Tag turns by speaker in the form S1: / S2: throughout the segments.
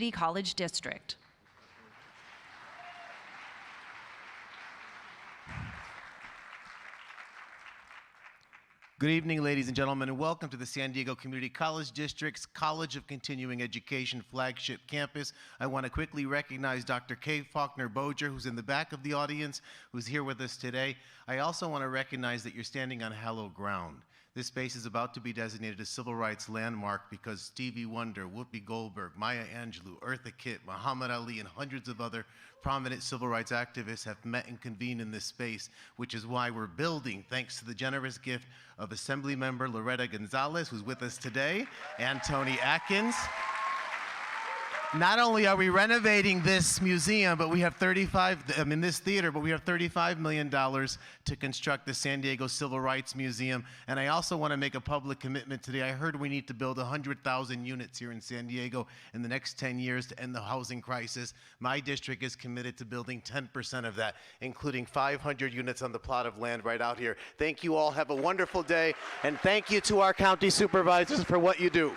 S1: College District.
S2: Good evening, ladies and gentlemen, and welcome to the San Diego Community College District's College of Continuing Education flagship campus. I want to quickly recognize Dr. Kay Faulkner-Boger, who's in the back of the audience, who's here with us today. I also want to recognize that you're standing on hallowed ground. This space is about to be designated a civil rights landmark because Stevie Wonder, Whoopi Goldberg, Maya Angelou, Eartha Kitt, Muhammad Ali, and hundreds of other prominent civil rights activists have met and convened in this space, which is why we're building, thanks to the generous gift of Assemblymember Loretta Gonzalez, who's with us today, and Tony Atkins. Not only are we renovating this museum, but we have this theater, but we have $35 million to construct the San Diego Civil Rights Museum. And I also want to make a public commitment today. I heard we need to build 100,000 units here in San Diego in the next 10 years to end the housing crisis. My district is committed to building 10% of that, including 500 units on the plot of land right out here. Thank you all. Have a wonderful day. And thank you to our county supervisors for what you do.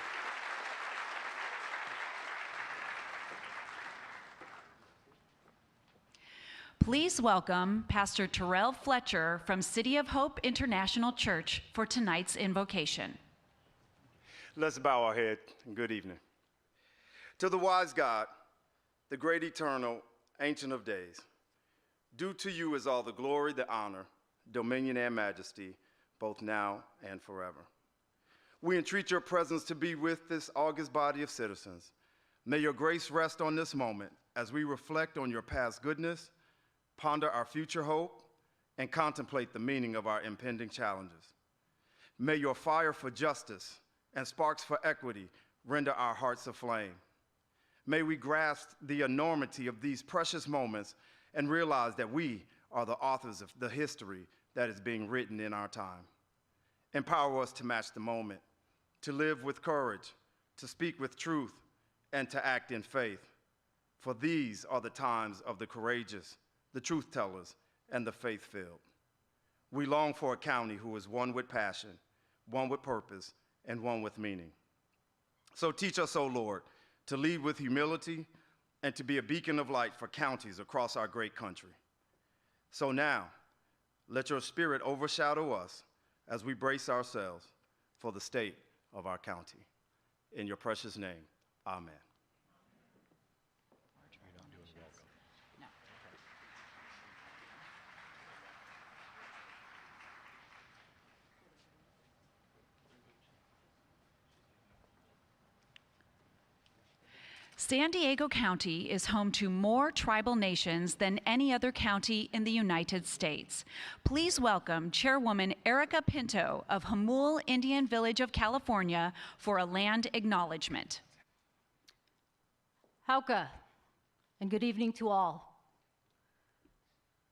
S1: Please welcome Pastor Terrell Fletcher from City of Hope International Church for tonight's invocation.
S3: Let's bow our head and good evening. To the wise God, the great eternal, ancient of days, due to you is all the glory, the honor, dominion, and majesty, both now and forever. We entreat your presence to be with this august body of citizens. May your grace rest on this moment as we reflect on your past goodness, ponder our future hope, and contemplate the meaning of our impending challenges. May your fire for justice and sparks for equity render our hearts aflame. May we grasp the enormity of these precious moments and realize that we are the authors of the history that is being written in our time. Empower us to match the moment, to live with courage, to speak with truth, and to act in faith. For these are the times of the courageous, the truth tellers, and the faith-filled. We long for a county who is one with passion, one with purpose, and one with meaning. So teach us, O Lord, to lead with humility and to be a beacon of light for counties across our great country. So now, let your spirit overshadow us as we brace ourselves for the state of our county. In your precious name, amen.
S1: San Diego County is home to more tribal nations than any other county in the United States. Please welcome Chairwoman Erica Pinto of Jamul Indian Village of California for a land acknowledgement.
S4: Hauka, and good evening to all.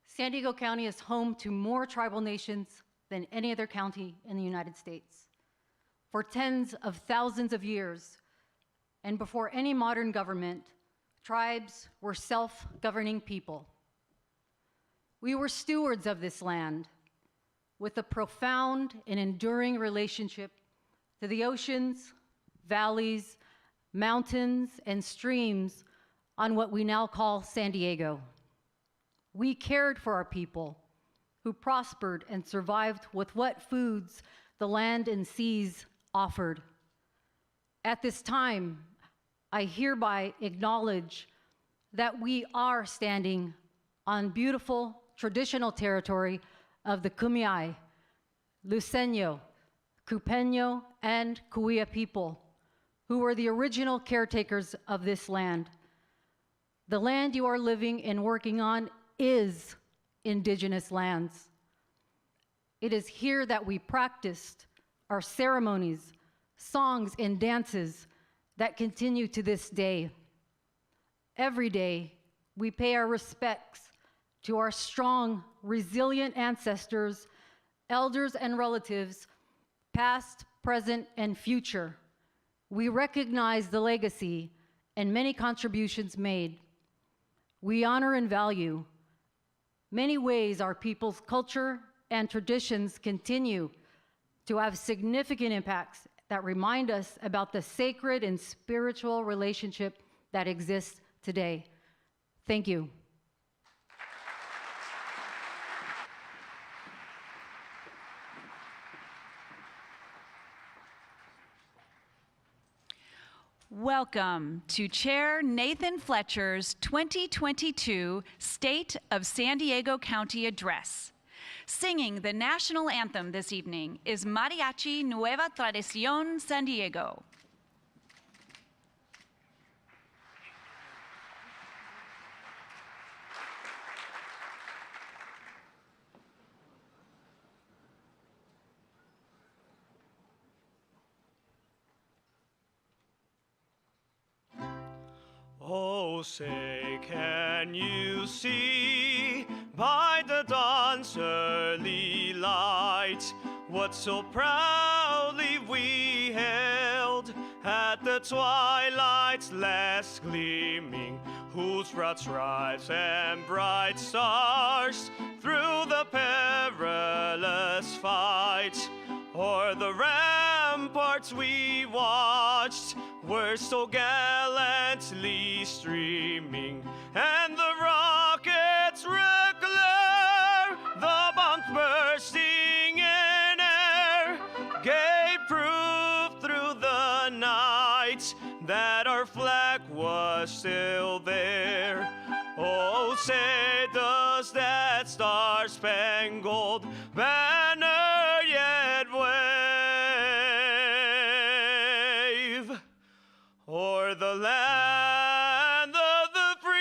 S4: San Diego County is home to more tribal nations than any other county in the United States. For tens of thousands of years, and before any modern government, tribes were self-governing people. We were stewards of this land with a profound and enduring relationship to the oceans, valleys, mountains, and streams on what we now call San Diego. We cared for our people who prospered and survived with what foods the land and seas offered. At this time, I hereby acknowledge that we are standing on beautiful traditional territory of the Kumeyaay, Luiseño, Cupeño, and Cahuilla people, who were the original caretakers of this land. The land you are living and working on is indigenous lands. It is here that we practiced our ceremonies, songs, and dances that continue to this day. Every day, we pay our respects to our strong, resilient ancestors, elders, and relatives, past, present, and future. We recognize the legacy and many contributions made. We honor and value many ways our people's culture and traditions continue to have significant impacts that remind us about the sacred and spiritual relationship that exists today. Thank you.
S1: Welcome to Chair Nathan Fletcher's 2022 State of San Diego County Address. Singing the national anthem this evening is Mariachi Nueva Tradición San Diego.
S5: Oh, say, can you see by the dawn's early light what so proudly we hailed at the twilight's last gleaming, whose broad stripes and bright stars through the perilous fight o'er the ramparts we watched were so gallantly streaming, and the rockets regular, the bombs bursting in air, gave proof through the night that our flag was still there. Oh, say, does that star-spangled banner yet wave o'er the land of the free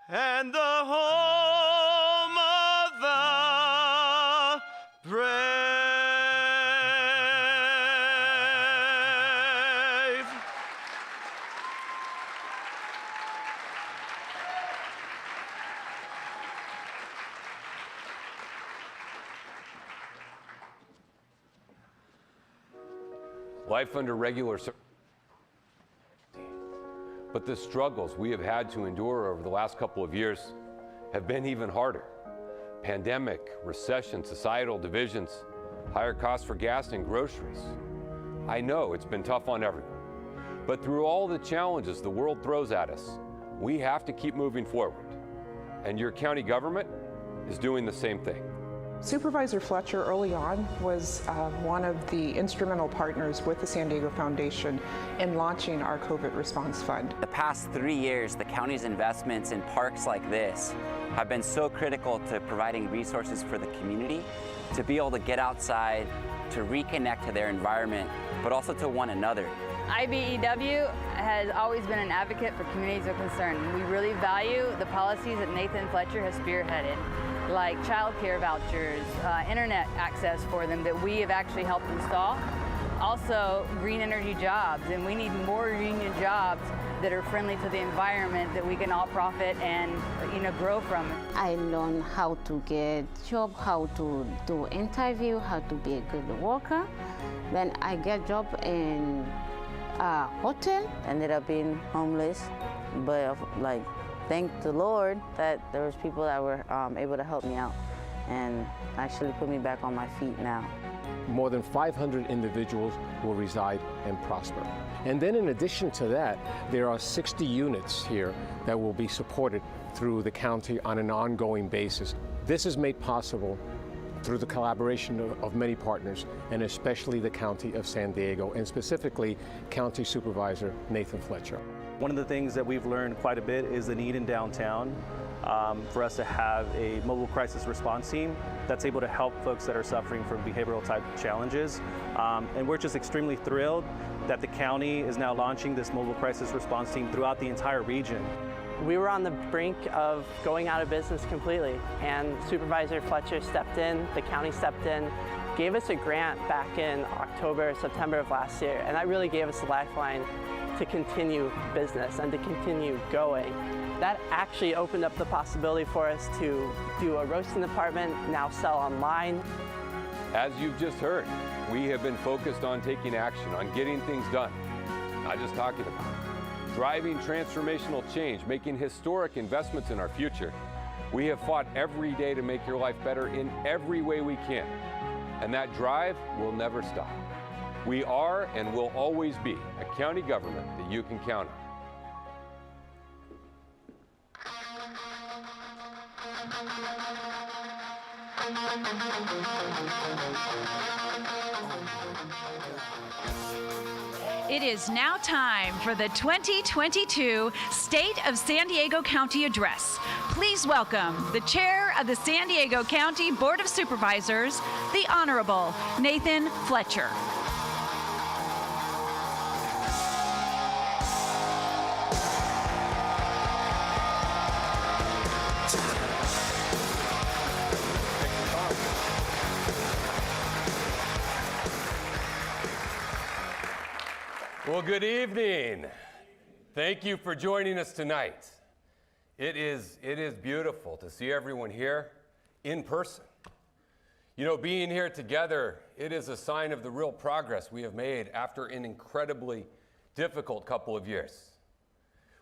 S5: and the home of the brave?
S6: Life under regular but the struggles we have had to endure over the last couple of years have been even harder. Pandemic, recession, societal divisions, higher costs for gas and groceries. I know it's been tough on everyone, but through all the challenges the world throws at us, we have to keep moving forward. And your county government is doing the same thing.
S7: Supervisor Fletcher early on was one of the instrumental partners with the San Diego Foundation in launching our COVID Response Fund.
S8: The past 3 years, the county's investments in parks like this have been so critical to providing resources for the community to be able to get outside, to reconnect to their environment, but also to one another.
S9: IBEW has always been an advocate for communities of concern. We really value the policies that Nathan Fletcher has spearheaded, like child care vouchers, internet access for them that we have actually helped install. Also, green energy jobs, and we need more union jobs that are friendly to the environment that we can all profit and grow from.
S10: I learned how to get job, how to do interview, how to be a good worker. Then I get job in a hotel.
S11: Ended up being homeless, but thank the Lord that there was people that were able to help me out and actually put me back on my feet now.
S12: More than 500 individuals will reside and prosper. And then in addition to that, there are 60 units here that will be supported through the county on an ongoing basis. This is made possible through the collaboration of many partners, and especially the County of San Diego, and specifically County Supervisor Nathan Fletcher.
S13: One of the things that we've learned quite a bit is the need in downtown for us to have a mobile crisis response team that's able to help folks that are suffering from behavioral type challenges. And we're just extremely thrilled that the county is now launching this mobile crisis response team throughout the entire region.
S14: We were on the brink of going out of business completely, and Supervisor Fletcher stepped in, the county stepped in, gave us a grant back in October, September of last year, and that really gave us a lifeline to continue business and to continue going. That actually opened up the possibility for us to do a roasting department, now sell online.
S6: As you've just heard, we have been focused on taking action, on getting things done, not just talking about it. Driving transformational change, making historic investments in our future. We have fought every day to make your life better in every way we can. And that drive will never stop. We are and will always be a county government that you can count on.
S1: It is now time for the 2022 State of San Diego County Address. Please welcome the Chair of the San Diego County Board of Supervisors, the Honorable Nathan Fletcher.
S6: Well, good evening. Thank you for joining us tonight. It is beautiful to see everyone here in person. You know, being here together, it is a sign of the real progress we have made after an incredibly difficult couple of years.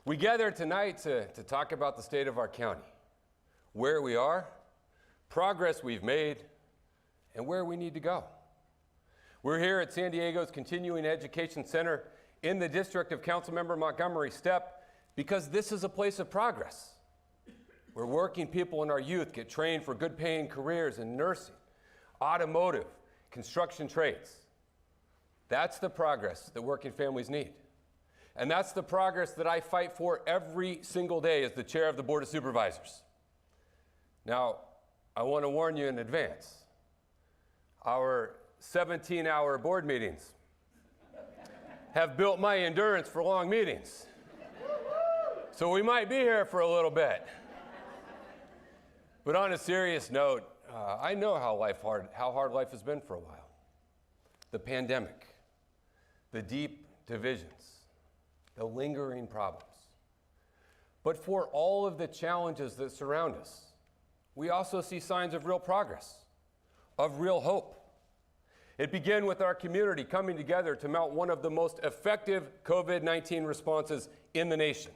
S6: We gather tonight to talk about the state of our county, where we are, progress we've made, and where we need to go. We're here at San Diego's Continuing Education Center in the district of Councilmember Montgomery Steppe because this is a place of progress, where working people and our youth get trained for good paying careers in nursing, automotive, construction trades. That's the progress that working families need. And that's the progress that I fight for every single day as the chair of the Board of Supervisors. Now, I want to warn you in advance. Our 17-hour board meetings have built my endurance for long meetings. So we might be here for a little bit. But on a serious note, I know how hard life has been for a while. The pandemic, the deep divisions, the lingering problems. But for all of the challenges that surround us, we also see signs of real progress, of real hope. It began with our community coming together to mount one of the most effective COVID-19 responses in the nation.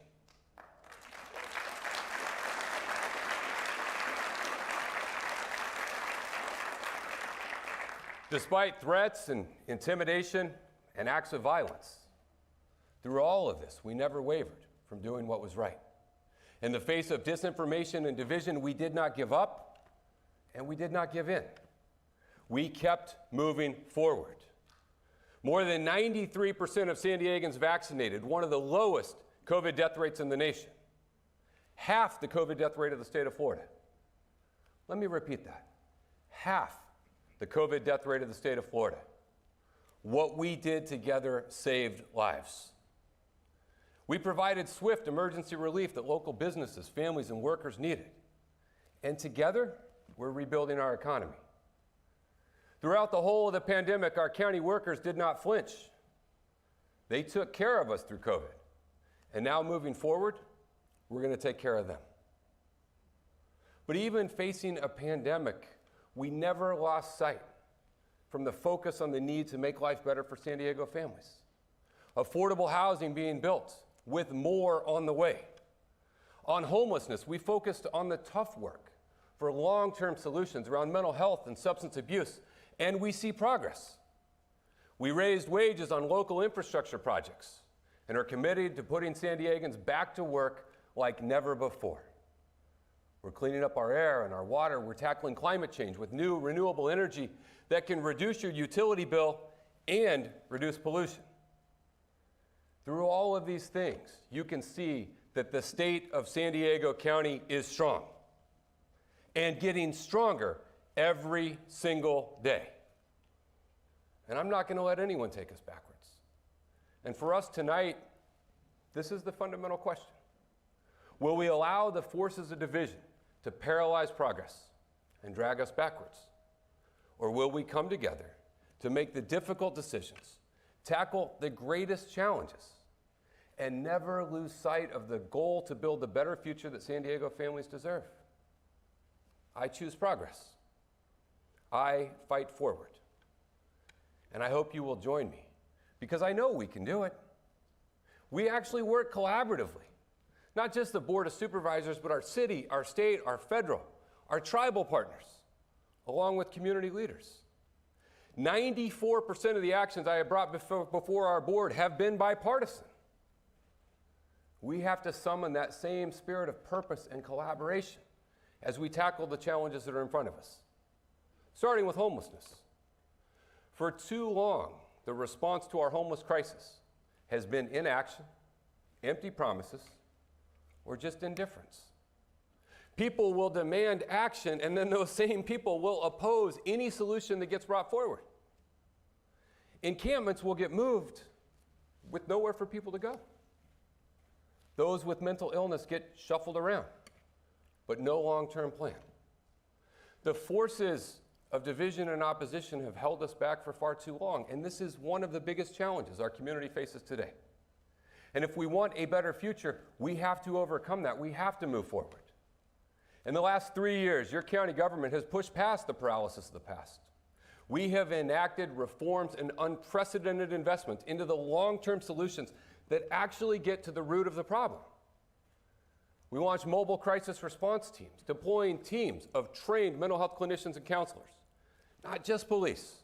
S6: Despite threats and intimidation and acts of violence, through all of this, we never wavered from doing what was right. In the face of disinformation and division, we did not give up and we did not give in. We kept moving forward. More than 93% of San Diegans vaccinated, one of the lowest COVID death rates in the nation. Half the COVID death rate of the state of Florida. Let me repeat that. Half the COVID death rate of the state of Florida. What we did together saved lives. We provided swift emergency relief that local businesses, families, and workers needed. And together, we're rebuilding our economy. Throughout the whole of the pandemic, our county workers did not flinch. They took care of us through COVID. And now moving forward, we're going to take care of them. But even facing a pandemic, we never lost sight from the focus on the need to make life better for San Diego families. Affordable housing being built, with more on the way. On homelessness, we focused on the tough work for long-term solutions around mental health and substance abuse, and we see progress. We raised wages on local infrastructure projects and are committed to putting San Diegans back to work like never before. We're cleaning up our air and our water. We're tackling climate change with new renewable energy that can reduce your utility bill and reduce pollution. Through all of these things, you can see that the state of San Diego County is strong and getting stronger every single day. And I'm not going to let anyone take us backwards. And for us tonight, this is the fundamental question. Will we allow the forces of division to paralyze progress and drag us backwards? Or will we come together to make the difficult decisions, tackle the greatest challenges, and never lose sight of the goal to build the better future that San Diego families deserve? I choose progress. I fight forward. And I hope you will join me, because I know we can do it. We actually work collaboratively. Not just the Board of Supervisors, but our city, our state, our federal, our tribal partners, along with community leaders. 94% of the actions I have brought before our board have been bipartisan. We have to summon that same spirit of purpose and collaboration as we tackle the challenges that are in front of us, starting with homelessness. For too long, the response to our homeless crisis has been inaction, empty promises, or just indifference. People will demand action, and then those same people will oppose any solution that gets brought forward. Encampments will get moved with nowhere for people to go. Those with mental illness get shuffled around, but no long-term plan. The forces of division and opposition have held us back for far too long, and this is one of the biggest challenges our community faces today. And if we want a better future, we have to overcome that. We have to move forward. In the last 3 years, your county government has pushed past the paralysis of the past. We have enacted reforms and unprecedented investments into the long-term solutions that actually get to the root of the problem. We launched mobile crisis response teams, deploying teams of trained mental health clinicians and counselors, not just police,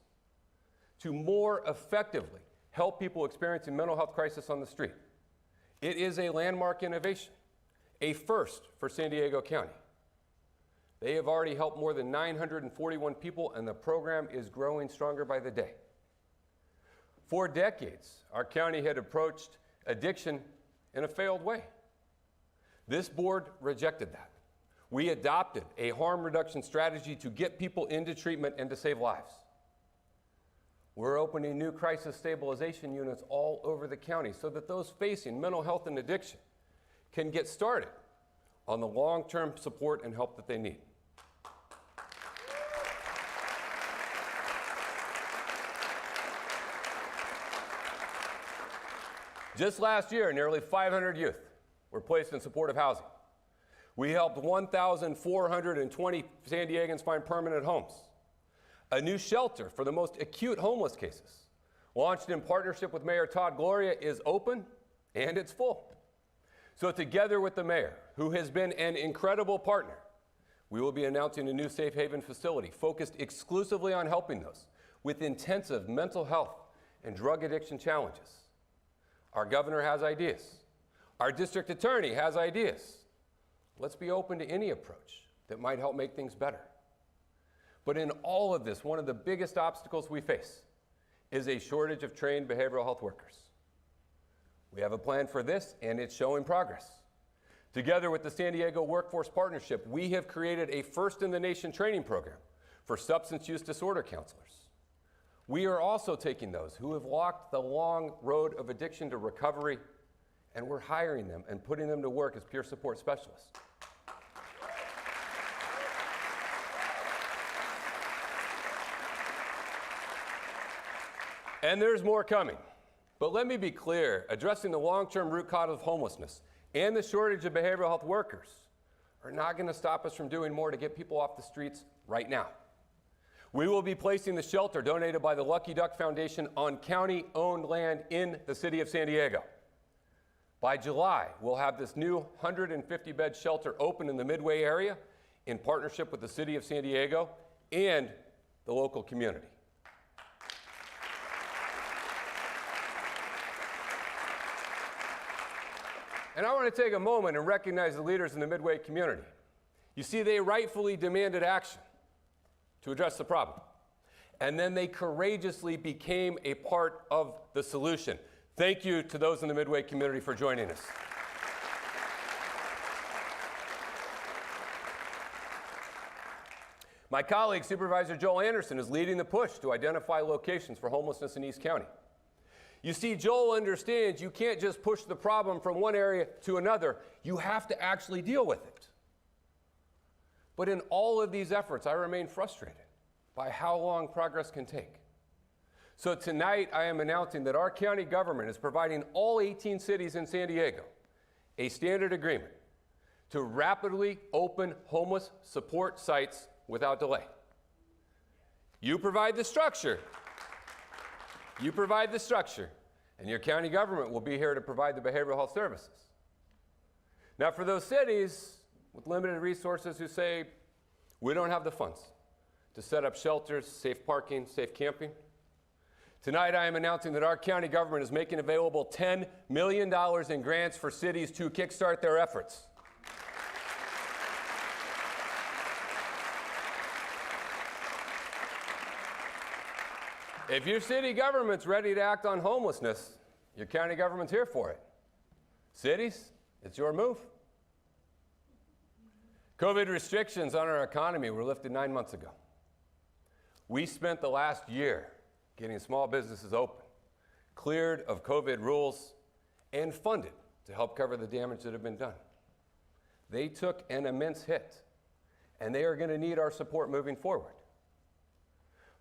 S6: to more effectively help people experiencing mental health crisis on the street. It is a landmark innovation, a first for San Diego County. They have already helped more than 941 people, and the program is growing stronger by the day. For decades, our county had approached addiction in a failed way. This board rejected that. We adopted a harm reduction strategy to get people into treatment and to save lives. We're opening new crisis stabilization units all over the county so that those facing mental health and addiction can get started on the long-term support and help that they need. Just last year, nearly 500 youth were placed in supportive housing. We helped 1,420 San Diegans find permanent homes. A new shelter for the most acute homeless cases, launched in partnership with Mayor Todd Gloria, is open and it's full. So together with the mayor, who has been an incredible partner, we will be announcing a new safe haven facility focused exclusively on helping those with intensive mental health and drug addiction challenges. Our governor has ideas. Our district attorney has ideas. Let's be open to any approach that might help make things better. But in all of this, one of the biggest obstacles we face is a shortage of trained behavioral health workers. We have a plan for this, and it's showing progress. Together with the San Diego Workforce Partnership, we have created a first-in-the-nation training program for substance use disorder counselors. We are also taking those who have walked the long road of addiction to recovery, and we're hiring them and putting them to work as peer support specialists. And there's more coming. But let me be clear, addressing the long-term root cause of homelessness and the shortage of behavioral health workers are not going to stop us from doing more to get people off the streets right now. We will be placing the shelter donated by the Lucky Duck Foundation on county-owned land in the city of San Diego. By July, we'll have this new 150-bed shelter open in the Midway area in partnership with the city of San Diego and the local community. And I want to take a moment and recognize the leaders in the Midway community. You see, they rightfully demanded action to address the problem. And then they courageously became a part of the solution. Thank you to those in the Midway community for joining us. My colleague, Supervisor Joel Anderson, is leading the push to identify locations for homelessness in East County. You see, Joel understands you can't just push the problem from one area to another. You have to actually deal with it. But in all of these efforts, I remain frustrated by how long progress can take. So tonight, I am announcing that our county government is providing all 18 cities in San Diego a standard agreement to rapidly open homeless support sites without delay. You provide the structure. You provide the structure, and your county government will be here to provide the behavioral health services. Now, for those cities with limited resources who say, we don't have the funds to set up shelters, safe parking, safe camping, Tonight, I am announcing that our county government is making available $10 million in grants for cities to kickstart their efforts. If your city government's ready to act on homelessness, your county government's here for it. Cities, it's your move. COVID restrictions on our economy were lifted 9 months ago. We spent the last year getting small businesses open, cleared of COVID rules, and funded to help cover the damage that had been done. They took an immense hit, and they are going to need our support moving forward.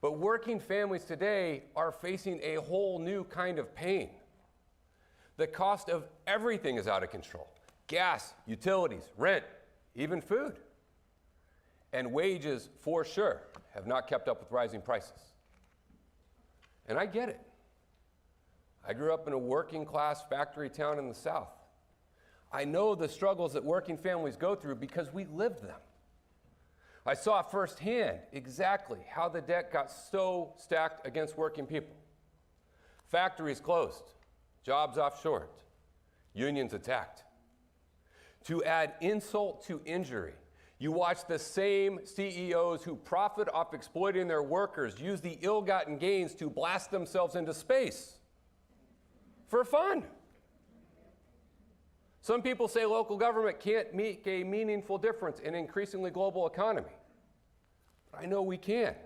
S6: But working families today are facing a whole new kind of pain. The cost of everything is out of control. Gas, utilities, rent, even food. And wages, for sure, have not kept up with rising prices. And I get it. I grew up in a working class factory town in the South. I know the struggles that working families go through because we lived them. I saw firsthand exactly how the debt got so stacked against working people. Factories closed, jobs offshored, unions attacked. To add insult to injury, you watch the same CEOs who profit off exploiting their workers use the ill-gotten gains to blast themselves into space for fun. Some people say local government can't make a meaningful difference in an increasingly global economy. But I know we can.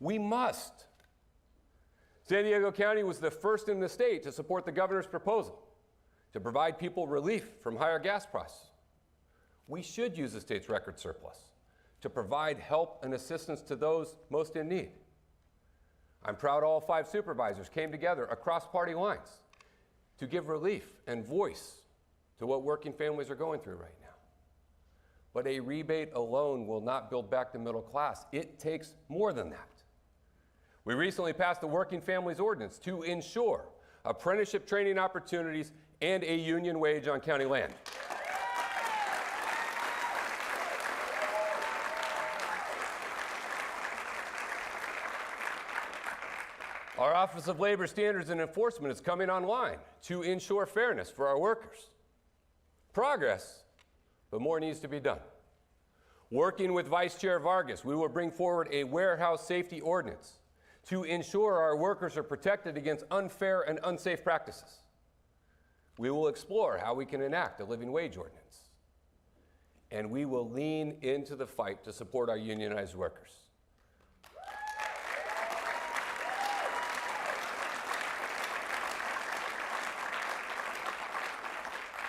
S6: We must. San Diego County was the first in the state to support the governor's proposal to provide people relief from higher gas prices. We should use the state's record surplus to provide help and assistance to those most in need. I'm proud all 5 supervisors came together across party lines to give relief and voice to what working families are going through right now. But a rebate alone will not build back the middle class. It takes more than that. We recently passed the Working Families Ordinance to ensure apprenticeship training opportunities and a union wage on county land. Our Office of Labor Standards and Enforcement is coming online to ensure fairness for our workers. Progress, but more needs to be done. Working with Vice Chair Vargas, we will bring forward a warehouse safety ordinance to ensure our workers are protected against unfair and unsafe practices. We will explore how we can enact a living wage ordinance. And we will lean into the fight to support our unionized workers.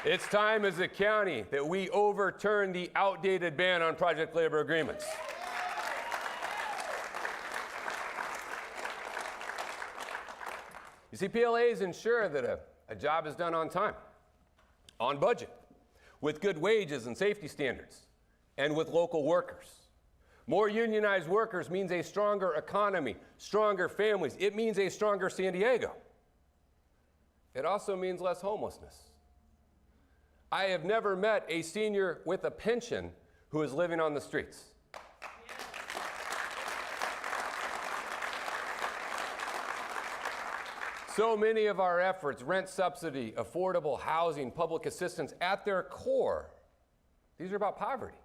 S6: It's time as a county that we overturn the outdated ban on project labor agreements. You see, PLAs ensure that a job is done on time, on budget, with good wages and safety standards, and with local workers. More unionized workers means a stronger economy, stronger families. It means a stronger San Diego. It also means less homelessness. I have never met a senior with a pension who is living on the streets. So many of our efforts, rent subsidy, affordable housing, public assistance, at their core, these are about poverty.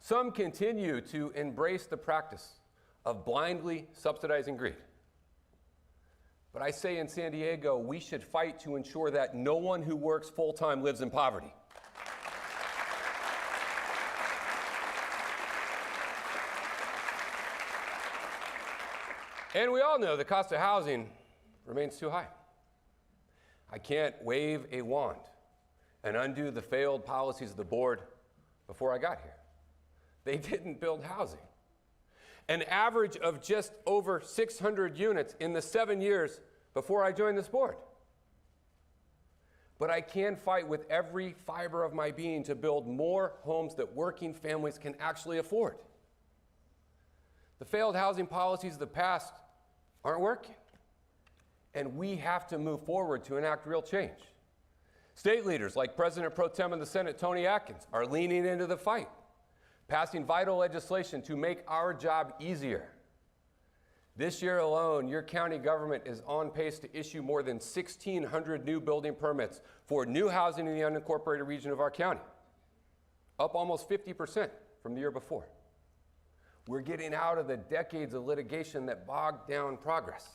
S6: Some continue to embrace the practice of blindly subsidizing greed. But I say in San Diego, we should fight to ensure that no one who works full-time lives in poverty. And we all know the cost of housing remains too high. I can't wave a wand and undo the failed policies of the board before I got here. They didn't build housing. An average of just over 600 units in the 7 years before I joined this board. But I can fight with every fiber of my being to build more homes that working families can actually afford. The failed housing policies of the past aren't working. And we have to move forward to enact real change. State leaders like President Pro Tem of the Senate, Tony Atkins, are leaning into the fight, passing vital legislation to make our job easier. This year alone, your county government is on pace to issue more than 1,600 new building permits for new housing in the unincorporated region of our county, up almost 50% from the year before. We're getting out of the decades of litigation that bogged down progress.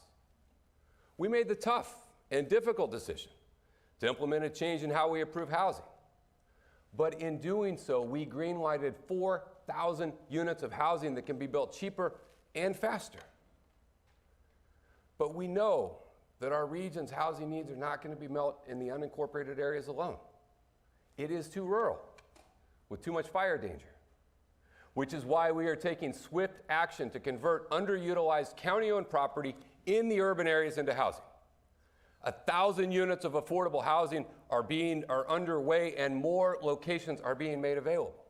S6: We made the tough and difficult decision to implement a change in how we approve housing. But in doing so, we greenlighted 4,000 units of housing that can be built cheaper and faster. But we know that our region's housing needs are not going to be met in the unincorporated areas alone. It is too rural, with too much fire danger, which is why we are taking swift action to convert underutilized county-owned property in the urban areas into housing. 1,000 units of affordable housing are underway, and more locations are being made available.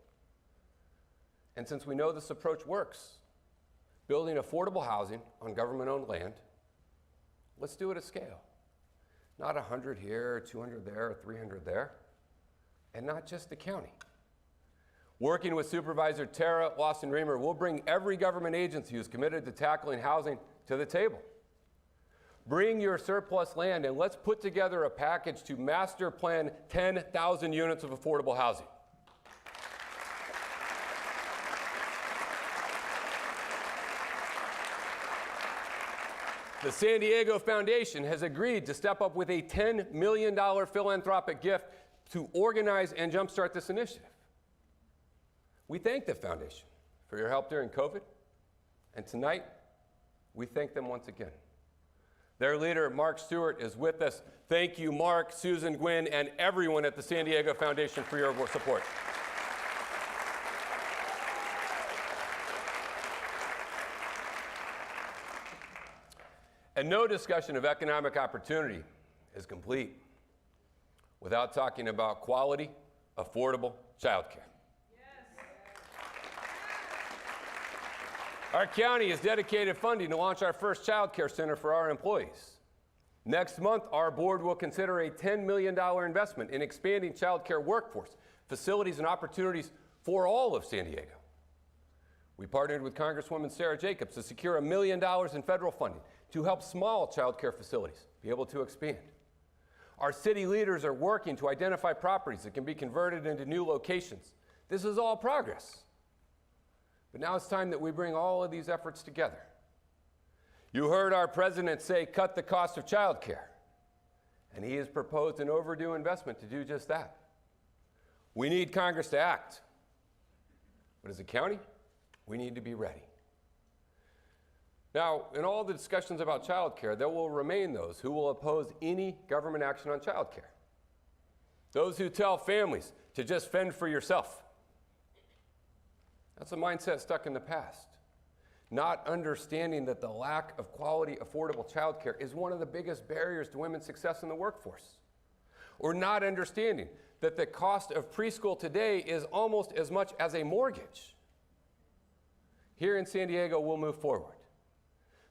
S6: And since we know this approach works, building affordable housing on government-owned land, let's do it at scale. Not 100 here, 200 there, 300 there, and not just the county. Working with Supervisor Tara Lawson-Remer, we'll bring every government agency who's committed to tackling housing to the table. Bring your surplus land and let's put together a package to master plan 10,000 units of affordable housing. The San Diego Foundation has agreed to step up with a $10 million philanthropic gift to organize and jumpstart this initiative. We thank the foundation for your help during COVID, and tonight, we thank them once again. Their leader, Mark Stewart, is with us. Thank you, Mark, Susan Gwynn, and everyone at the San Diego Foundation for your support. And no discussion of economic opportunity is complete without talking about quality, affordable childcare. Our county has dedicated funding to launch our first child care center for our employees. Next month, our board will consider a $10 million investment in expanding child care workforce, facilities, and opportunities for all of San Diego. We partnered with Congresswoman Sarah Jacobs to secure $1 million in federal funding to help small child care facilities be able to expand. Our city leaders are working to identify properties that can be converted into new locations. This is all progress. But now it's time that we bring all of these efforts together. You heard our president say, cut the cost of child care. And he has proposed an overdue investment to do just that. We need Congress to act. But as a county, we need to be ready. Now, in all the discussions about child care, there will remain those who will oppose any government action on child care. Those who tell families to just fend for yourself. That's a mindset stuck in the past. Not understanding that the lack of quality, affordable child care is one of the biggest barriers to women's success in the workforce. Or not understanding that the cost of preschool today is almost as much as a mortgage. Here in San Diego, we'll move forward.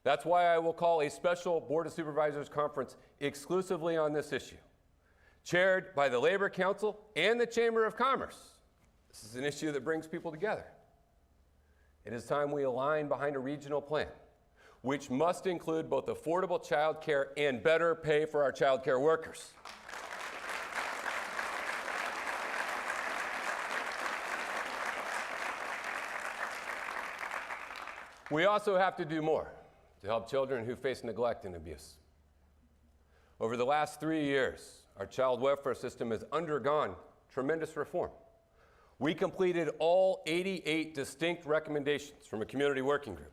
S6: That's why I will call a special Board of Supervisors conference exclusively on this issue, chaired by the Labor Council and the Chamber of Commerce. This is an issue that brings people together. It is time we align behind a regional plan, which must include both affordable child care and better pay for our child care workers. We also have to do more to help children who face neglect and abuse. Over the last 3 years, our child welfare system has undergone tremendous reform. We completed all 88 distinct recommendations from a community working group.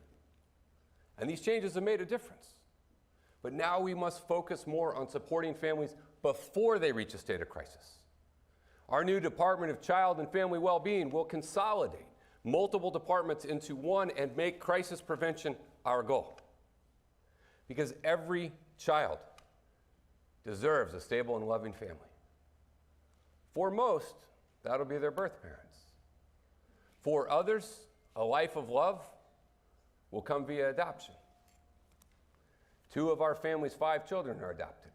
S6: And these changes have made a difference. But now we must focus more on supporting families before they reach a state of crisis. Our new Department of Child and Family Well-Being will consolidate multiple departments into one and make crisis prevention our goal. Because every child deserves a stable and loving family. For most, that'll be their birth parents. For others, a life of love will come via adoption. 2 of our family's 5 children are adopted.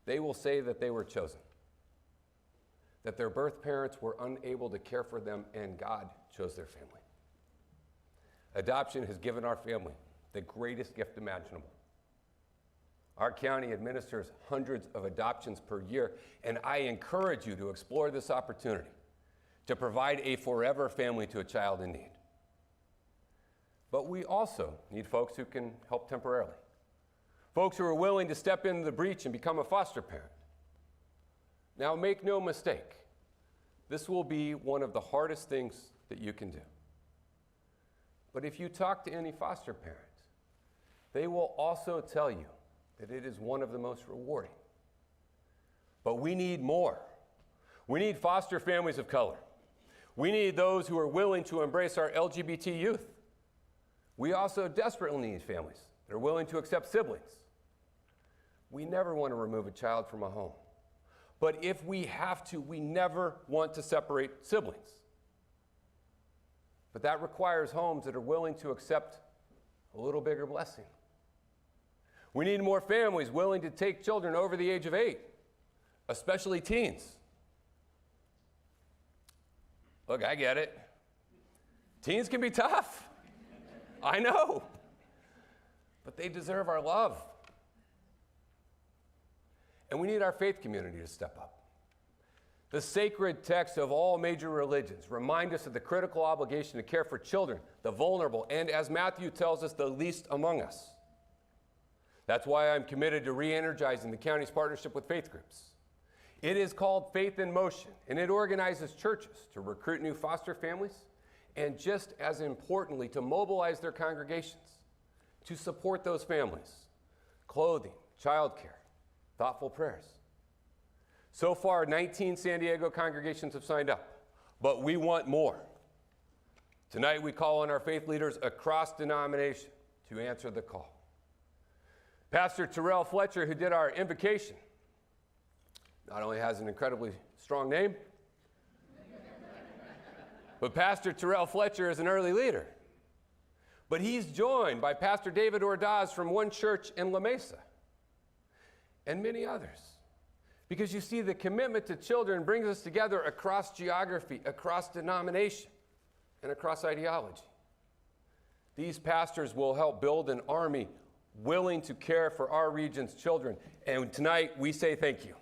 S6: They will say that they were chosen, that their birth parents were unable to care for them and God chose their family. Adoption has given our family the greatest gift imaginable. Our county administers hundreds of adoptions per year, and I encourage you to explore this opportunity to provide a forever family to a child in need. But we also need folks who can help temporarily, folks who are willing to step into the breach and become a foster parent. Now, make no mistake, this will be one of the hardest things that you can do. But if you talk to any foster parent, they will also tell you that it is one of the most rewarding. But we need more. We need foster families of color. We need those who are willing to embrace our LGBT youth. We also desperately need families that are willing to accept siblings. We never want to remove a child from a home. But if we have to, we never want to separate siblings. But that requires homes that are willing to accept a little bigger blessing. We need more families willing to take children over the age of 8, especially teens. Look, I get it. Teens can be tough. I know. But they deserve our love. And we need our faith community to step up. The sacred texts of all major religions remind us of the critical obligation to care for children, the vulnerable, and as Matthew tells us, the least among us. That's why I'm committed to re-energizing the county's partnership with faith groups. It is called Faith in Motion, and it organizes churches to recruit new foster families, and just as importantly, to mobilize their congregations to support those families. Clothing, childcare, thoughtful prayers. So far, 19 San Diego congregations have signed up, but we want more. Tonight, we call on our faith leaders across denomination to answer the call. Pastor Terrell Fletcher, who did our invocation, not only has an incredibly strong name, but Pastor Terrell Fletcher is an early leader. But he's joined by Pastor David Ordaz from One Church in La Mesa and many others. Because you see, the commitment to children brings us together across geography, across denomination, and across ideology. These pastors will help build an army willing to care for our region's children. And tonight, we say thank you.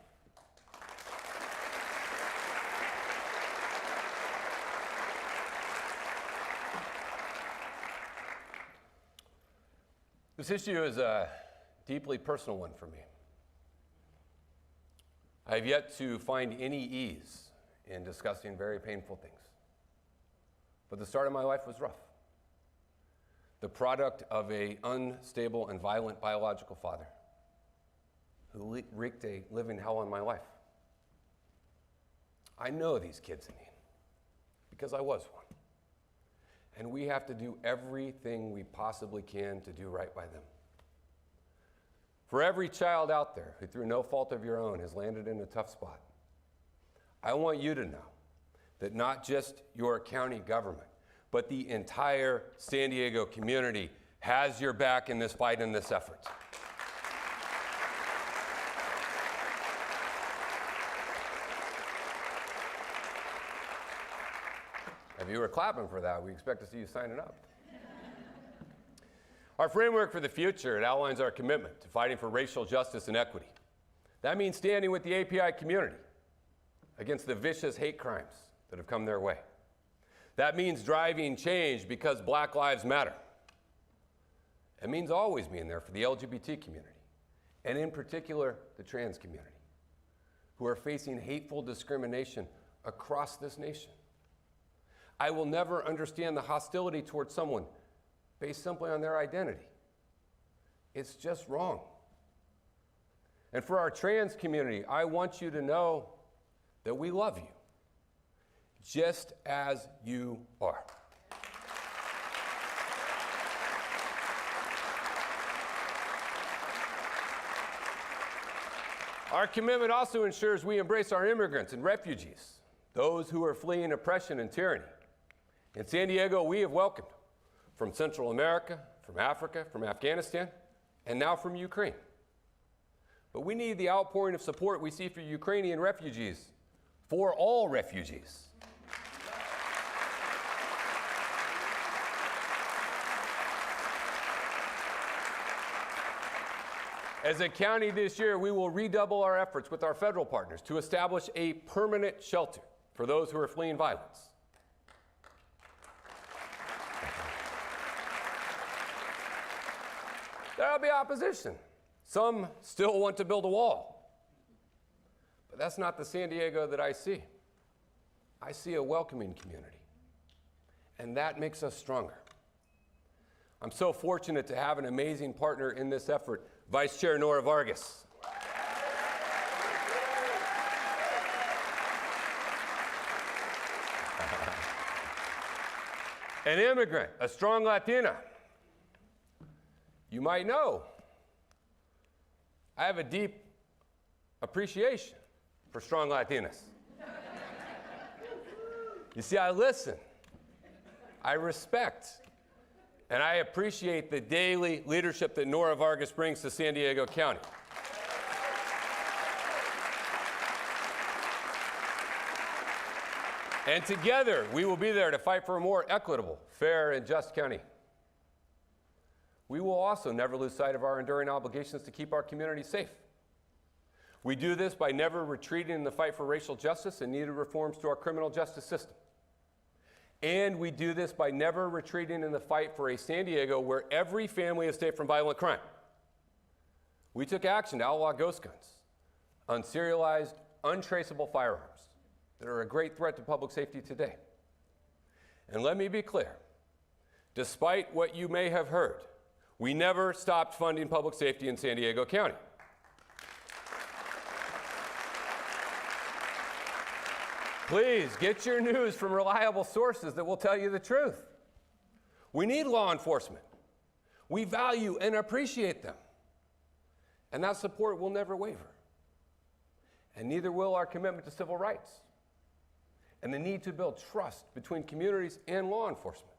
S6: This issue is a deeply personal one for me. I have yet to find any ease in discussing very painful things. But the start of my life was rough. The product of an unstable and violent biological father who wreaked a living hell on my life. I know these kids in need because I was one. And we have to do everything we possibly can to do right by them. For every child out there who, through no fault of your own, has landed in a tough spot, I want you to know that not just your county government, but the entire San Diego community has your back in this fight and this effort. If you were clapping for that, we expect to see you signing up. Our framework for the future, it outlines our commitment to fighting for racial justice and equity. That means standing with the API community against the vicious hate crimes that have come their way. That means driving change because Black Lives Matter. It means always being there for the LGBT community, and in particular, the trans community, who are facing hateful discrimination across this nation. I will never understand the hostility towards someone based simply on their identity. It's just wrong. And for our trans community, I want you to know that we love you, just as you are. Our commitment also ensures we embrace our immigrants and refugees, those who are fleeing oppression and tyranny. In San Diego, we have welcomed from Central America, from Africa, from Afghanistan, and now from Ukraine. But we need the outpouring of support we see for Ukrainian refugees, for all refugees. As a county this year, we will redouble our efforts with our federal partners to establish a permanent shelter for those who are fleeing violence. There'll be opposition. Some still want to build a wall. But that's not the San Diego that I see. I see a welcoming community. And that makes us stronger. I'm so fortunate to have an amazing partner in this effort, Vice Chair Nora Vargas. An immigrant, a strong Latina. You might know, I have a deep appreciation for strong Latinas. You see, I listen, I respect, and I appreciate the daily leadership that Nora Vargas brings to San Diego County. And together, we will be there to fight for a more equitable, fair, and just county. We will also never lose sight of our enduring obligations to keep our community safe. We do this by never retreating in the fight for racial justice and needed reforms to our criminal justice system. And we do this by never retreating in the fight for a San Diego where every family is safe from violent crime. We took action to outlaw ghost guns, unserialized, untraceable firearms that are a great threat to public safety today. And let me be clear, despite what you may have heard, we never stopped funding public safety in San Diego County. Please get your news from reliable sources that will tell you the truth. We need law enforcement. We value and appreciate them. And that support will never waver. And neither will our commitment to civil rights and the need to build trust between communities and law enforcement.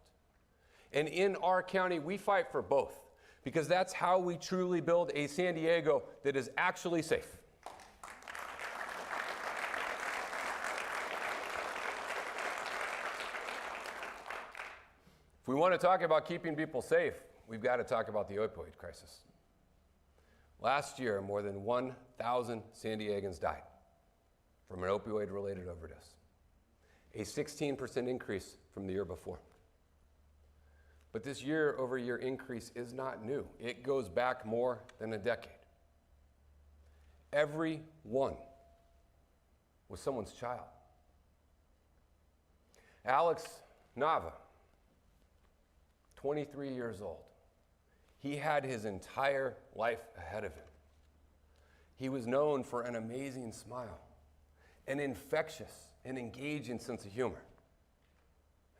S6: And in our county, we fight for both, because that's how we truly build a San Diego that is actually safe. If we want to talk about keeping people safe, we've got to talk about the opioid crisis. Last year, more than 1,000 San Diegans died from an opioid-related overdose, a 16% increase from the year before. But this year-over-year increase is not new. It goes back more than a decade. Every one was someone's child. Alex Nava, 23 years old. He had his entire life ahead of him. He was known for an amazing smile, an infectious and engaging sense of humor.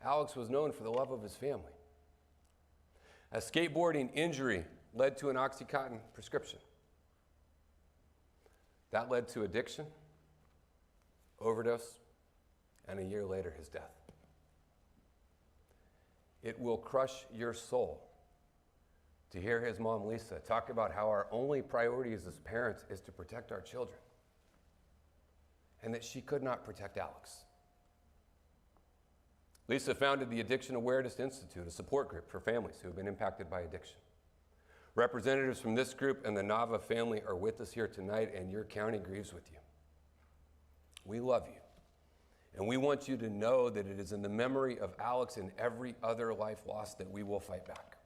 S6: Alex was known for the love of his family. A skateboarding injury led to an OxyContin prescription. That led to addiction, overdose, and a year later, his death. It will crush your soul to hear his mom, Lisa, talk about how our only priority as parents is to protect our children, and that she could not protect Alex. Lisa founded the Addiction Awareness Institute, a support group for families who have been impacted by addiction. Representatives from this group and the Nava family are with us here tonight, and your county grieves with you. We love you, and we want you to know that it is in the memory of Alex and every other life lost that we will fight back.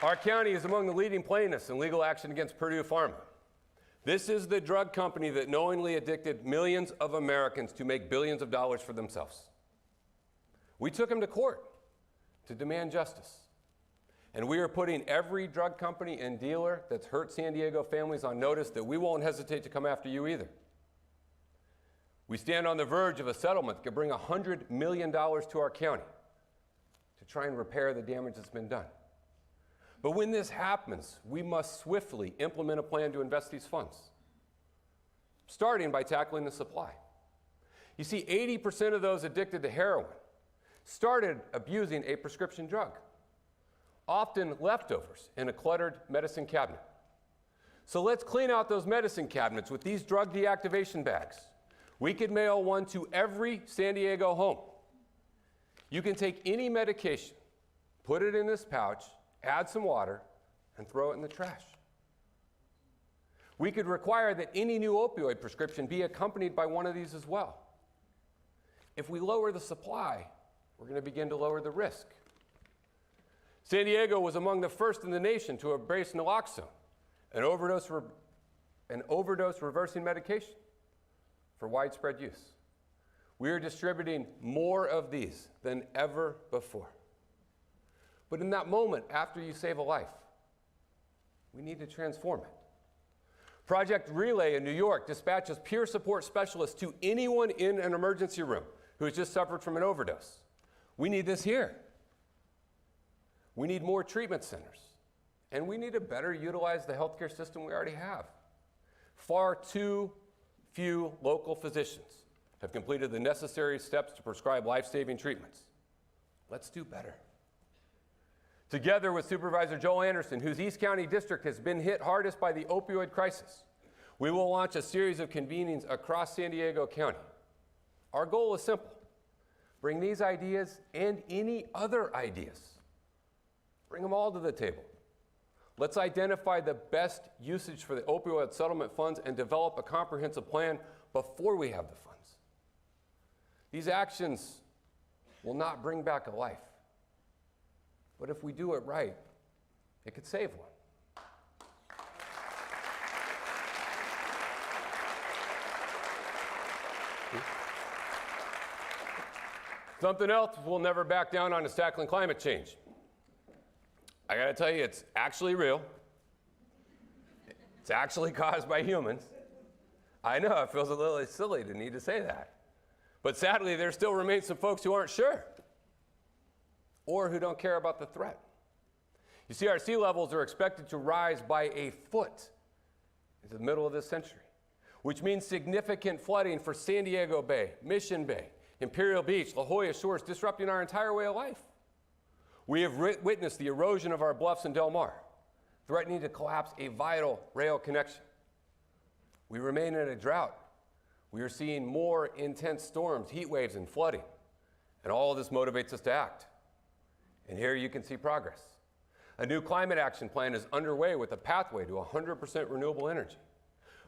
S6: Our county is among the leading plaintiffs in legal action against Purdue Pharma. This is the drug company that knowingly addicted millions of Americans to make billions of dollars for themselves. We took them to court to demand justice. And we are putting every drug company and dealer that's hurt San Diego families on notice that we won't hesitate to come after you either. We stand on the verge of a settlement that could bring $100 million to our county to try and repair the damage that's been done. But when this happens, we must swiftly implement a plan to invest these funds, starting by tackling the supply. You see, 80% of those addicted to heroin started abusing a prescription drug, often leftovers in a cluttered medicine cabinet. So let's clean out those medicine cabinets with these drug deactivation bags. We could mail one to every San Diego home. You can take any medication, put it in this pouch, add some water, and throw it in the trash. We could require that any new opioid prescription be accompanied by one of these as well. If we lower the supply, we're going to begin to lower the risk. San Diego was among the first in the nation to embrace naloxone, an overdose reversing medication for widespread use. We are distributing more of these than ever before. But in that moment, after you save a life, we need to transform it. Project Relay in New York dispatches peer support specialists to anyone in an emergency room who has just suffered from an overdose. We need this here. We need more treatment centers, and we need to better utilize the healthcare system we already have. Far too few local physicians have completed the necessary steps to prescribe life-saving treatments. Let's do better. Together with Supervisor Joel Anderson, whose East County district has been hit hardest by the opioid crisis, we will launch a series of convenings across San Diego County. Our goal is simple: bring these ideas and any other ideas. Bring them all to the table. Let's identify the best usage for the opioid settlement funds and develop a comprehensive plan before we have the funds. These actions will not bring back a life, but if we do it right, it could save one. Something else we'll never back down on is tackling climate change. I gotta tell you, it's actually real. It's actually caused by humans. I know, it feels a little silly to need to say that. But sadly, there still remains some folks who aren't sure or who don't care about the threat. You see, our sea levels are expected to rise by a foot into the middle of this century, which means significant flooding for San Diego Bay, Mission Bay, Imperial Beach, La Jolla Shores, disrupting our entire way of life. We have witnessed the erosion of our bluffs in Del Mar, threatening to collapse a vital rail connection. We remain in a drought. We are seeing more intense storms, heat waves, and flooding. And all of this motivates us to act. And here you can see progress. A new climate action plan is underway with a pathway to 100% renewable energy.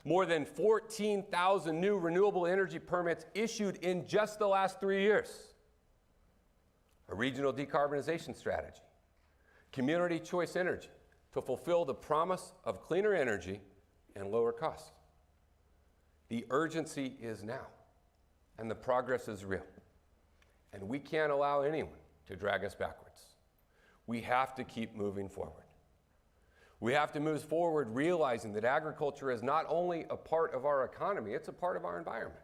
S6: More than 14,000 new renewable energy permits issued in just the last 3 years. A regional decarbonization strategy, community choice energy to fulfill the promise of cleaner energy and lower costs. The urgency is now, and the progress is real. And we can't allow anyone to drag us backwards. We have to keep moving forward. We have to move forward realizing that agriculture is not only a part of our economy, it's a part of our environment.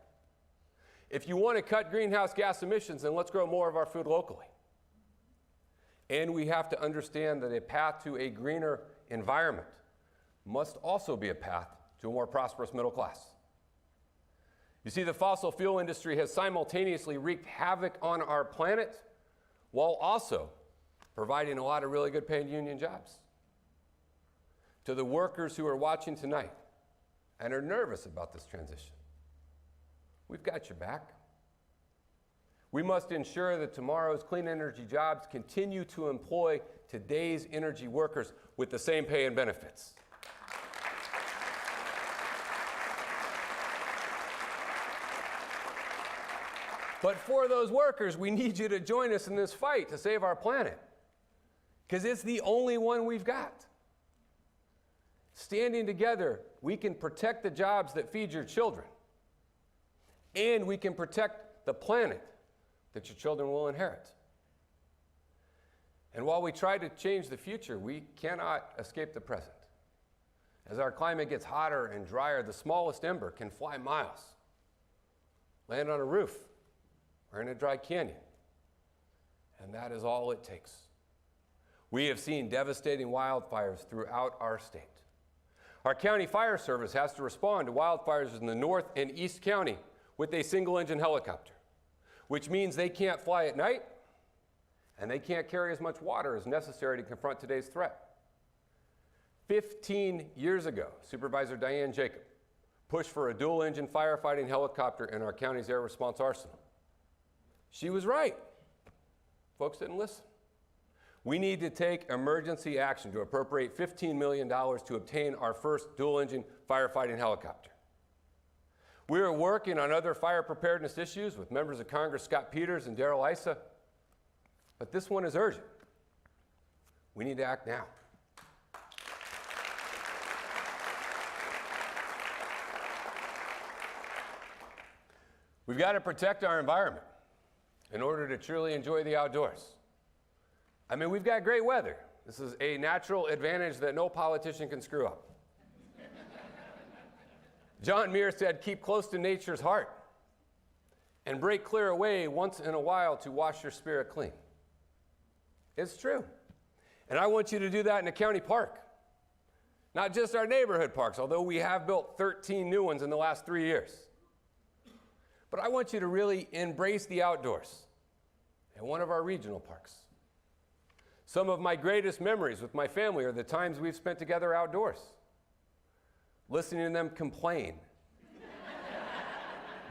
S6: If you want to cut greenhouse gas emissions, then let's grow more of our food locally. And we have to understand that a path to a greener environment must also be a path to a more prosperous middle class. You see, the fossil fuel industry has simultaneously wreaked havoc on our planet while also providing a lot of really good paying union jobs. To the workers who are watching tonight and are nervous about this transition, we've got your back. We must ensure that tomorrow's clean energy jobs continue to employ today's energy workers with the same pay and benefits. But for those workers, we need you to join us in this fight to save our planet, because it's the only one we've got. Standing together, we can protect the jobs that feed your children, and we can protect the planet that your children will inherit. And while we try to change the future, we cannot escape the present. As our climate gets hotter and drier, the smallest ember can fly miles, land on a roof, or in a dry canyon. And that is all it takes. We have seen devastating wildfires throughout our state. Our county fire service has to respond to wildfires in the North and East County with a single-engine helicopter, which means they can't fly at night and they can't carry as much water as necessary to confront today's threat. 15 years ago, Supervisor Diane Jacob pushed for a dual-engine firefighting helicopter in our county's air response arsenal. She was right. folks didn't listen. We need to take emergency action to appropriate $15 million to obtain our first dual-engine firefighting helicopter. We are working on other fire preparedness issues with members of Congress Scott Peters and Darrell Issa, but this one is urgent. We need to act now. We've got to protect our environment in order to truly enjoy the outdoors. I mean, we've got great weather. This is a natural advantage that no politician can screw up. John Muir said, keep close to nature's heart and break clear away once in a while to wash your spirit clean. It's true. And I want you to do that in a county park. Not just our neighborhood parks, although we have built 13 new ones in the last 3 years. But I want you to really embrace the outdoors in one of our regional parks. Some of my greatest memories with my family are the times we've spent together outdoors, listening to them complain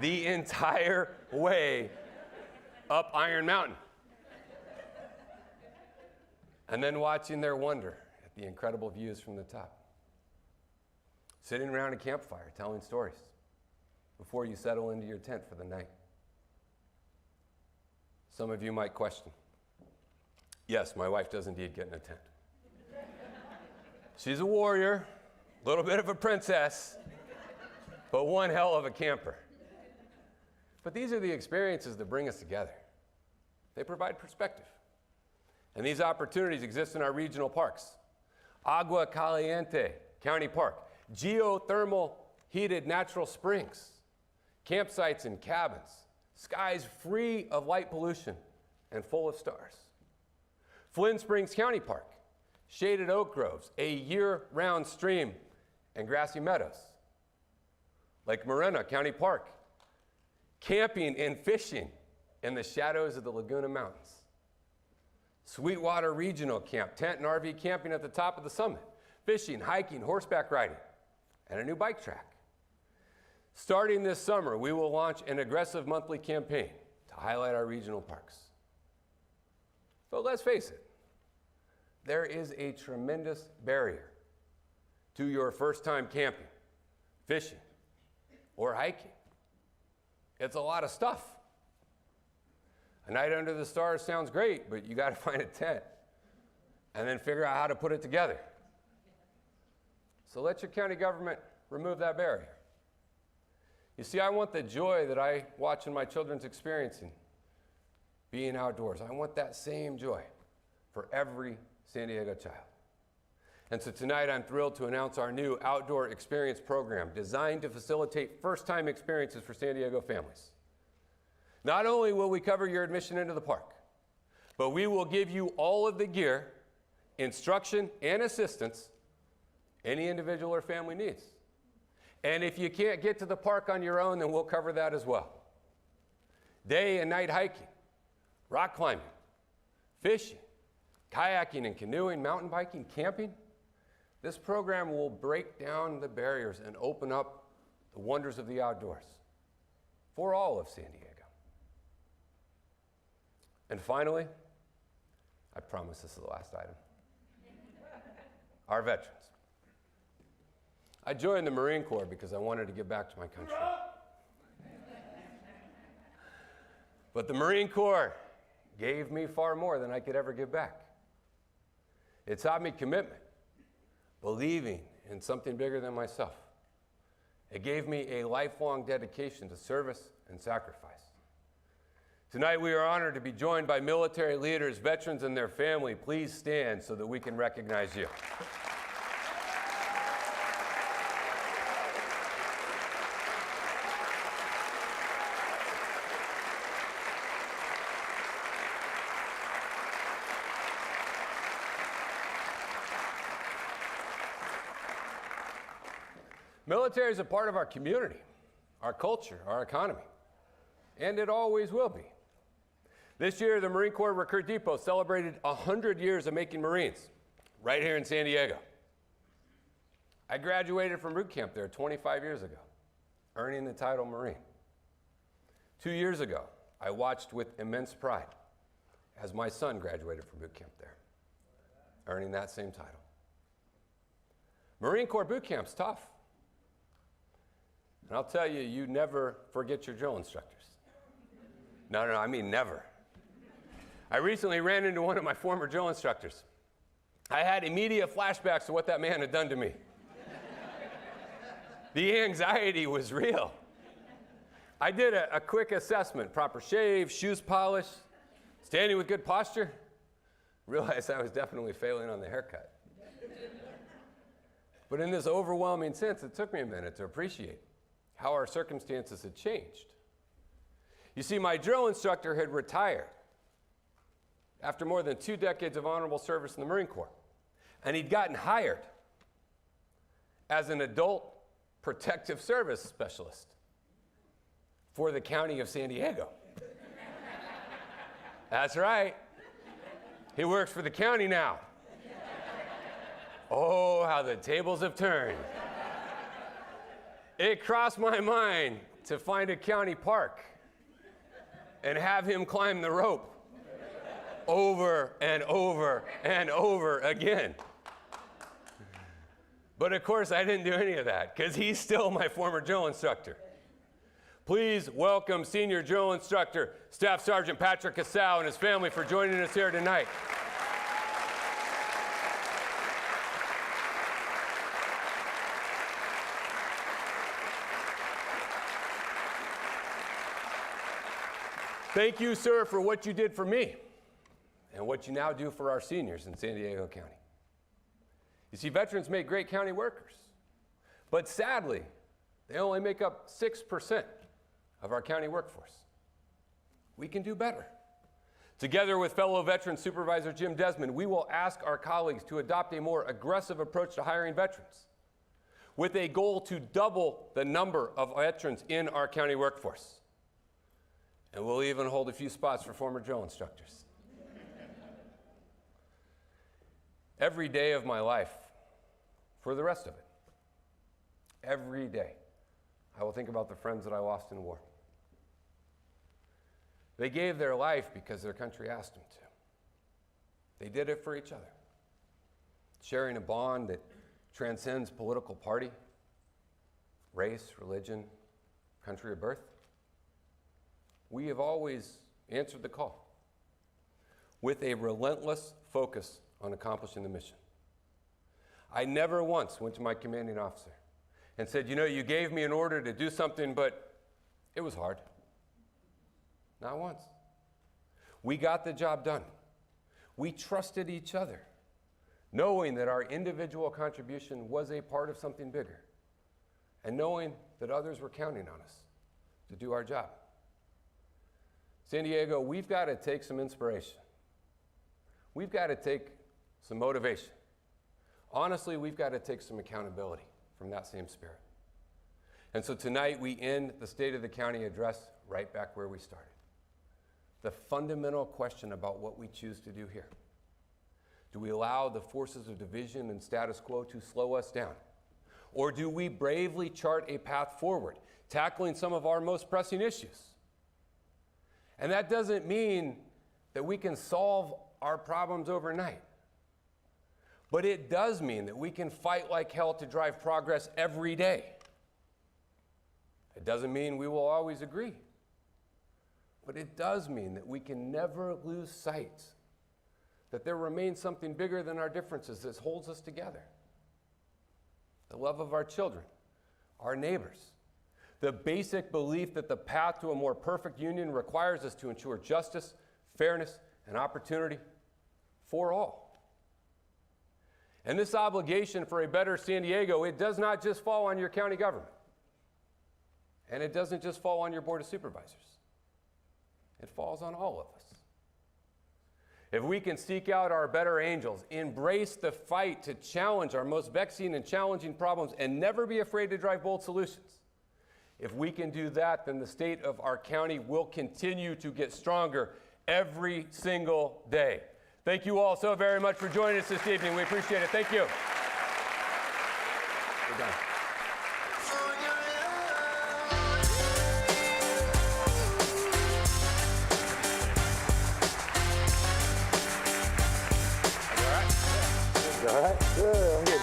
S6: the entire way up Iron Mountain, and then watching their wonder at the incredible views from the top. Sitting around a campfire telling stories before you settle into your tent for the night. Some of you might question, yes, my wife does indeed get in a tent. She's a warrior, a little bit of a princess, but one hell of a camper. But these are the experiences that bring us together. They provide perspective. And these opportunities exist in our regional parks. Agua Caliente County Park, geothermal heated natural springs, campsites and cabins, skies free of light pollution and full of stars. Flint Springs County Park, shaded oak groves, a year-round stream, and grassy meadows. Lake Morena County Park, camping and fishing in the shadows of the Laguna Mountains. Sweetwater Regional Camp, tent and RV camping at the top of the summit, fishing, hiking, horseback riding, and a new bike track. Starting this summer, we will launch an aggressive monthly campaign to highlight our regional parks. But let's face it, there is a tremendous barrier to your first time camping, fishing, or hiking. It's a lot of stuff. A night under the stars sounds great, but you got to find a tent and then figure out how to put it together. So let your county government remove that barrier. You see, I want the joy that I watch in my children's experiencing being outdoors. I want that same joy for every San Diego child. And so tonight I'm thrilled to announce our new outdoor experience program designed to facilitate first-time experiences for San Diego families. Not only will we cover your admission into the park, but we will give you all of the gear, instruction, and assistance any individual or family needs. And if you can't get to the park on your own, then we'll cover that as well. Day and night hiking, rock climbing, fishing, kayaking and canoeing, mountain biking, camping. This program will break down the barriers and open up the wonders of the outdoors for all of San Diego. And finally, I promise this is the last item, our veterans. I joined the Marine Corps because I wanted to give back to my country. But the Marine Corps gave me far more than I could ever give back. It taught me commitment, believing in something bigger than myself. It gave me a lifelong dedication to service and sacrifice. Tonight we are honored to be joined by military leaders, veterans, and their family. Please stand so that we can recognize you. Military is a part of our community, our culture, our economy, and it always will be. This year, the Marine Corps Recruit Depot celebrated 100 years of making Marines right here in San Diego. I graduated from root camp there 25 years ago, earning the title Marine. 2 years ago, I watched with immense pride as my son graduated from boot camp there, earning that same title. Marine Corps boot camp's tough. And I'll tell you, you never forget your drill instructors. No, I mean never. I recently ran into one of my former drill instructors. I had immediate flashbacks to what that man had done to me. The anxiety was real. I did a quick assessment, proper shave, shoes polished, standing with good posture. Realized I was definitely failing on the haircut. But in this overwhelming sense, it took me a minute to appreciate how our circumstances had changed. You see, my drill instructor had retired after more than 2 decades of honorable service in the Marine Corps, and he'd gotten hired as an adult protective service specialist for the county of San Diego. That's right. He works for the county now. Oh, how the tables have turned. It crossed my mind to find a county park and have him climb the rope over and over and over again. But of course, I didn't do any of that because he's still my former drill instructor. Please welcome Senior Drill Instructor, Staff Sergeant Patrick Casal and his family for joining us here tonight. Thank you, sir, for what you did for me and what you now do for our seniors in San Diego County. You see, veterans make great county workers, but sadly, they only make up 6% of our county workforce. We can do better. Together with fellow veteran Supervisor Jim Desmond, we will ask our colleagues to adopt a more aggressive approach to hiring veterans, with a goal to double the number of veterans in our county workforce. And we'll even hold a few spots for former drill instructors. Every day of my life, for the rest of it, every day, I will think about the friends that I lost in war. They gave their life because their country asked them to. They did it for each other, sharing a bond that transcends political party, race, religion, country of birth. We have always answered the call with a relentless focus on accomplishing the mission. I never once went to my commanding officer and said, you know, you gave me an order to do something, but it was hard. Not once. We got the job done. We trusted each other, knowing that our individual contribution was a part of something bigger, and knowing that others were counting on us to do our job. San Diego, we've got to take some inspiration. We've got to take some motivation. Honestly, we've got to take some accountability from that same spirit. And so tonight we end the State of the County address right back where we started. The fundamental question about what we choose to do here. Do we allow the forces of division and status quo to slow us down? Or do we bravely chart a path forward, tackling some of our most pressing issues? And that doesn't mean that we can solve our problems overnight. But it does mean that we can fight like hell to drive progress every day. It doesn't mean we will always agree. But it does mean that we can never lose sight that there remains something bigger than our differences that holds us together. The love of our children, our neighbors, the basic belief that the path to a more perfect union requires us to ensure justice, fairness, and opportunity for all. And this obligation for a better San Diego, it does not just fall on your county government. And it doesn't just fall on your Board of Supervisors. It falls on all of us. If we can seek out our better angels, embrace the fight to challenge our most vexing and challenging problems, and never be afraid to drive bold solutions, if we can do that, then the state of our county will continue to get stronger every single day. Thank you all so very much for joining us this evening. We appreciate it. Thank you. We're done.
S15: right? Good, I'm good.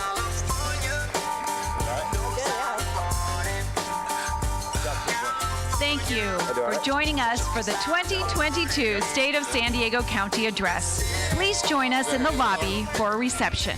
S1: Thank you for joining us for the 2022 State of San Diego County Address. Please join us in the lobby for a reception.